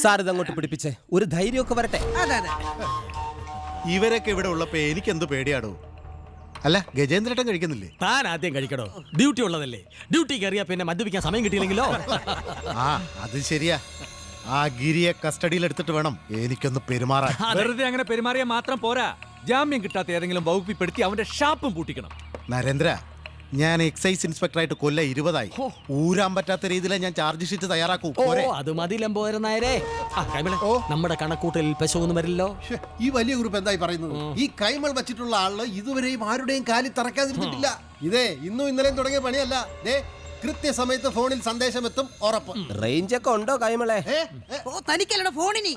Sir ഇതങ്ങോട്ട് പിടിപ്പിച്ചേ, ഒരു ധൈര്യമൊക്കെ വരട്ടെ. ഇവരൊക്കെ ഇവിടെ ഉള്ളപ്പോ എനിക്ക് എന്ത് പേടിയാടോ? അല്ല, ഗജേന്ദ്രേട്ടൻ കഴിക്കുന്നില്ലേ? താൻ ആദ്യം കഴിക്കടോ, ഡ്യൂട്ടി ഉള്ളതല്ലേ. ഡ്യൂട്ടി കയറിയാ പിന്നെ മദ്യപിക്കാൻ സമയം കിട്ടിയില്ലെങ്കിലോ. ആ അത് ശരിയാ. ആ ഗിരിയെ കസ്റ്റഡിയിൽ എടുത്തിട്ട് വേണം എനിക്കൊന്ന് പെരുമാറാൻ. വെറുതെ അങ്ങനെ പെരുമാറിയാൽ മാത്രം പോരാ, ജാമ്യം കിട്ടാത്ത ഏതെങ്കിലും വകുപ്പിൽപ്പെടുത്തി അവന്റെ ഷാപ്പും പൂട്ടിക്കണം. നരേന്ദ്ര, ഞാൻ എക്സൈസ് ഇൻസ്പെക്ടറായിട്ട് കൊല്ലം 20ആയി. ഊരാൻ പറ്റാത്ത രീതിയിലെ ഞാൻ ചാർജ് ഷീറ്റ് തയ്യാറാക്കൂ. അത് മതി ലംബോദരൻ നായരെ. നമ്മുടെ കണക്കൂട്ടലിൽ പെശകൊന്നും വരില്ലോ. ഈ വലിയ ഗ്രൂപ്പ് എന്തായി പറയുന്നത്? ഈ കൈമൾ വച്ചിട്ടുള്ള ആള് ഇതുവരെയും ആരുടെയും കാലിൽ തറക്കാതിരുന്നിട്ടില്ല. ഇതേ ഇന്നും ഇന്നലെയും തുടങ്ങിയ പണിയല്ല. കൃത്യസമയത്ത് ഫോണിൽ സന്ദേശം എത്തും, ഉറപ്പ്. റേഞ്ച് ഒക്കെ ഉണ്ടോ കൈമളെ? തനിക്കല്ലട ഫോണിനി.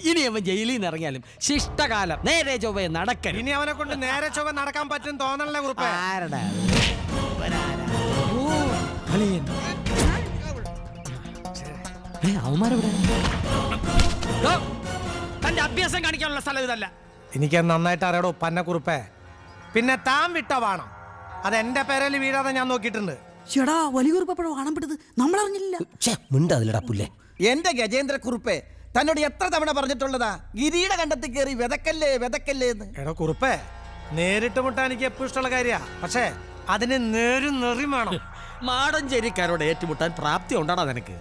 ഇനി അവൻ ജയിലിൽ നിന്ന് ഇറങ്ങിയാലും ശിഷ്ടകാലം നേരെ ചൊവ്വേ നടക്കരുത്. ഇനി അവനെ കൊണ്ട് നേരെ ചൊവ്വ നടക്കാൻ പറ്റും തോന്നണല്ലേ കുറിപ്പ്? തന്റെ അഭ്യാസം കാണിക്കാനുള്ള സ്ഥലം ഇതല്ല. എനിക്ക് നന്നായിട്ട് അറിയടോ പന്നക്കുറിപ്പേ. പിന്നെ താൻ വിട്ട വേണം, അത് എന്റെ പേരിൽ വീഴാതെ ഞാൻ നോക്കിയിട്ടുണ്ട്. ചേടാ വലിയ കുറിപ്പോ കാണപ്പെട്ടത് നമ്മളറിഞ്ഞില്ല. മിണ്ടതിലടാ പുല്ലേ. എന്റെ ഗജേന്ദ്ര കുറുപ്പേ, തന്നോട് എത്ര തവണ പറഞ്ഞിട്ടുള്ളതാ ഗിരിയുടെ കണ്ടത്തിൽ കയറി വിതക്കല്ലേ വിതക്കല്ലേ എന്ന്? എടോ കുറുപ്പേ, നേരിട്ട് മുട്ടാൻ എനിക്ക് എപ്പോഴും ഇഷ്ടമുള്ള കാര്യ, പക്ഷേ അതിന് നേരും നെറിയും വേണം. മാടഞ്ചേരിക്കാരോട് ഏറ്റുമുട്ടാൻ പ്രാപ്തി ഉണ്ടാടാ നിനക്ക്?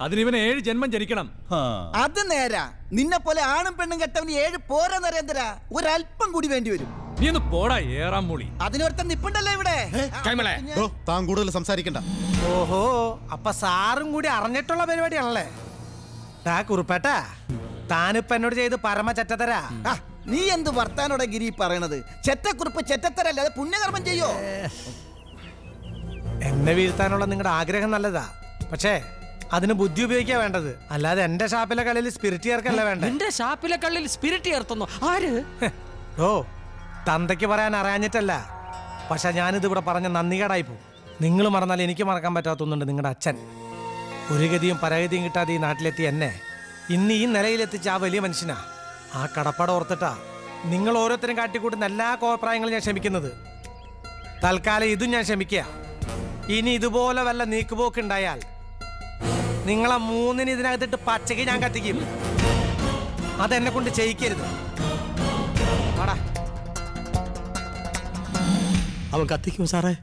അതിനിവന് 7 ജന്മം ജനിക്കണം. അത് നേരാ. നിന്നെ പോലെ ആണും പെണ്ണും കെട്ടവന് 7 പോരാ നരേന്ദ്ര, ഒരല്പം കൂടി വേണ്ടി വരും. നീ ഒന്ന് പോടാ ഏറാം മൂളി. അതിനൊരുത്തൻ നിപ്പുണ്ടല്ലോ ഇവിടെ. താൻ കൂടുതൽ സംസാരിക്കണ്ട. ഓഹോ, അപ്പൊ സാറും കൂടി അറിഞ്ഞിട്ടുള്ള പരിപാടിയാണല്ലേ? കുറുപ്പേട്ടാ, താനിപ്പ എന്നോട് ചെയ്ത് പരമ ചെറ്റത്തരാ. നീ എന്ത് വർത്താനോടെ ഗിരി പറയണത്? ചെറ്റക്കുറിപ്പ് ചെറ്റത്തരല്ലാതെ പുണ്യകർമ്മം ചെയ്യോ? എന്നെ വീഴ്ത്താനുള്ള നിങ്ങളുടെ ആഗ്രഹം നല്ലതാ, പക്ഷേ അതിന് ബുദ്ധി ഉപയോഗിക്കാ വേണ്ടത്, അല്ലാതെ എന്റെ ഷാപ്പിലെ കളിയിൽ സ്പിരിറ്റ് ചേർക്കല്ല വേണ്ട. എന്റെ ഷാപ്പിലെ കള്ളിൽ സ്പിരിറ്റ് ചേർത്തുന്നു ആര്? ഓ, തന്തയ്ക്ക് പറയാൻ അറിയാഞ്ഞിട്ടല്ല, പക്ഷെ ഞാനിത് ഇവിടെ പറഞ്ഞ നന്ദികേടായി പോകും. നിങ്ങൾ മറന്നാൽ എനിക്ക് മറക്കാൻ പറ്റാത്തൊന്നുണ്ട്. നിങ്ങളുടെ അച്ഛൻ ഒരു ഗതിയും പരാഗതിയും കിട്ടാതെ ഈ നാട്ടിലെത്തി എന്നെ ഇന്ന് ഈ നിലയിലെത്തിച്ച ആ വലിയ മനുഷ്യനാ. ആ കടപ്പാട് ഓർത്തിട്ടാ നിങ്ങൾ ഓരോരുത്തരും കാട്ടിക്കൂട്ടുന്ന എല്ലാ കോപ്രായങ്ങളും ഞാൻ ക്ഷമിക്കുന്നത്. തൽക്കാലം ഇതും ഞാൻ ക്ഷമിക്കുക. ഇനി ഇതുപോലെ വല്ല നീക്കുപോക്ക് ഉണ്ടായാൽ നിങ്ങളെ 3 ഇതിനകത്തിട്ട് പച്ചയ്ക്ക് ഞാൻ കത്തിക്കും. അതെന്നെ കൊണ്ട് ചെയ്യിക്കരുത്. അവൻ കത്തിക്കും സാറേ.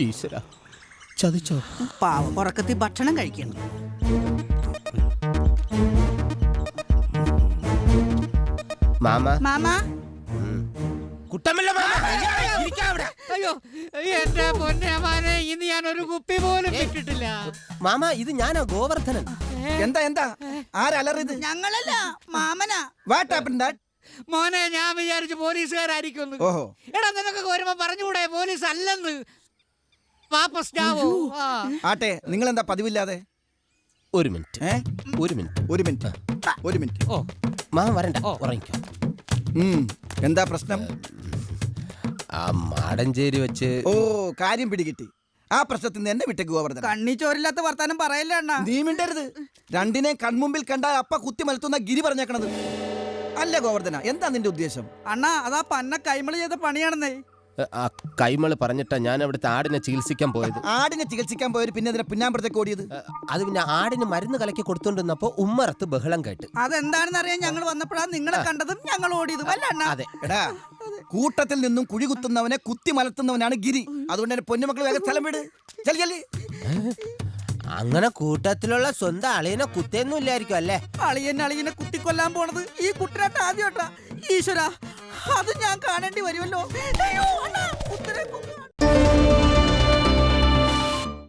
ഈശ്വര, ചതിച്ചോ? പാവം ഉറക്കത്തിൽ ഭക്ഷണം കഴിക്കണം. മാമ കുട്ടമല്ല അയ്യോ എന്റെ പൊന്നമാനെ, ഇന്ന് ഞാൻ ഒരു കുപ്പി പോലും വിട്ടിട്ടില്ല. മാമ, ഇത് ഞാനാ ഗോവർദ്ധനൻ. എന്താ ആരലറിയത്? ഞങ്ങളല്ല, മാമനാ. What happened that? മോനെ, ഞാൻ വിചാരിച്ചു പോലീസുകാരായിരിക്കും. ഓഹോ, എടാ നിനക്കൊക്കെ വരുമ്പോ പറഞ്ഞുകൂടെ പോലീസ് അല്ലെന്ന്? വാപ്പസ് ജാവോ. ആട്ടെ, നിങ്ങൾ എന്താ പതിവില്ലാതെ? ഒരു മിനിറ്റ്. ഓ, മാമ വരണ്ട, ഉറങ്ങിക്കോ. എന്താ പ്രശ്നം? ആ മാടഞ്ചേരി വെച്ച്. ഓ, കാര്യം പിടികിട്ടി. ആ പ്രശ്നത്തിൽ നിന്ന് എന്നെ വിട്ടേക്ക് ഗോവർദ്ധന. കണ്ണി ചോരില്ലാത്ത വർത്താനം പറയല്ലേ അണ്ണാ. നീ മിണ്ടരുത്. രണ്ടിനെ കൺമുമ്പിൽ കണ്ടാൽ അപ്പ കുത്തി മലത്തുന്ന ഗിരി പറഞ്ഞേക്കണത്. അല്ല ഗോവർദ്ധന, എന്താ നിന്റെ ഉദ്ദേശം? അണ്ണാ, അതാ പന്ന കൈമള് ചെയ്ത പണിയാണെന്നേ. ആ കൈമള് പറഞ്ഞിട്ടാ ഞാൻ അവിടുത്തെ ആടിനെ ചികിത്സിക്കാൻ പോയത്. ആടിനെ ചികിത്സിക്കാൻ പോയത് പിന്നെ അതിനെ പിന്നാമ്പുറത്തേക്ക് ഓടിയത്? അത് പിന്നെ ആടിന് മരുന്ന് കലക്കി കൊടുത്തോണ്ടിരുന്നപ്പോ ഉമ്മറത്ത് ബഹളം കേട്ട്. അതെന്താണെന്ന് അറിയാൻ ഞങ്ങൾ വന്നപ്പോഴാണ് നിങ്ങളെ കണ്ടതും ഞങ്ങൾ ഓടിയതും അല്ല അണ്ണാ. അതെ. എടാ, കൂട്ടത്തിൽ നിന്നും കുഴി കുത്തുന്നവനെ കുത്തി മലത്തുന്നവനാണ് ഗിരി. അതുകൊണ്ട് തന്നെ പൊന്നുമക്കൾ വേഗം സ്ഥലം വിട്. ചെല്ലി. അങ്ങനെ കൂട്ടത്തിലുള്ള സ്വന്തം അളിയനെ കുത്തേന്നും ഇല്ലായിരിക്കും അല്ലേ? അളിയനെ കുത്തിക്കൊല്ലാൻ പോണത് ഈ കുട്ടനാട്ട് ആദ്യമായിട്ടാ. ഈശ്വര, അത് ഞാൻ കാണേണ്ടി വരുമല്ലോ. അയ്യോ അണ്ണാ,